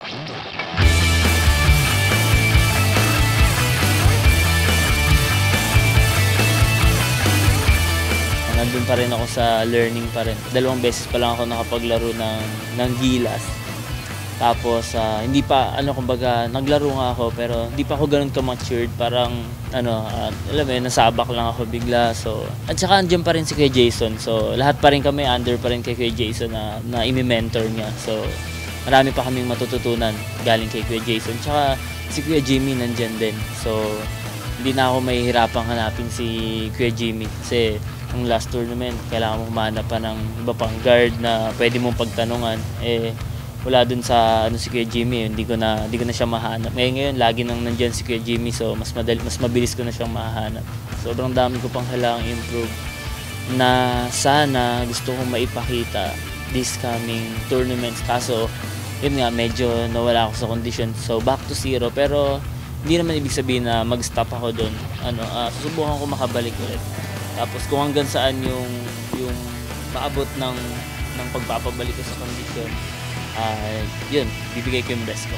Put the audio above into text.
Nandun pa rin ako sa learning pa rin. 2 beses pa lang ako nakapaglaro ng gilas. Tapos hindi pa kumbaga naglaro nga ako pero hindi pa ako gano'n ka-matured, parang alam mo yun, nasabak lang ako bigla. So at saka andiyan pa rin si Kuya Jason. So lahat pa rin kami under pa rin kay Kuya Jason na imi-mentor niya. So marami pa kaming matututunan galing kay Kuya Jason. Tsaka si Kuya Jimmy nandiyan din. So hindi na ako mahihirapang hanapin si Kuya Jimmy kasi ang last tournament kailangan mo humanap pa ng iba pang guard na pwede mong pagtanungan. Wala dun sa si Kuya Jimmy, hindi ko na siya mahanap. Ngayon lagi nang nandiyan si Kuya Jimmy, so mas mabilis ko na siyang mahanap. Sobrang dami ko pang kailangang improve na sana gusto kong maipakita this coming tournaments. Kaso yun nga, medyo nawala ako sa condition, so back to zero. Pero hindi naman ibig sabihin na mag-stop ako doon. Susubukan ko makabalik ulit. Tapos kung hanggang saan yung maabot ng pagpapabalik ko sa condition, yun, bibigay ko yung best ko.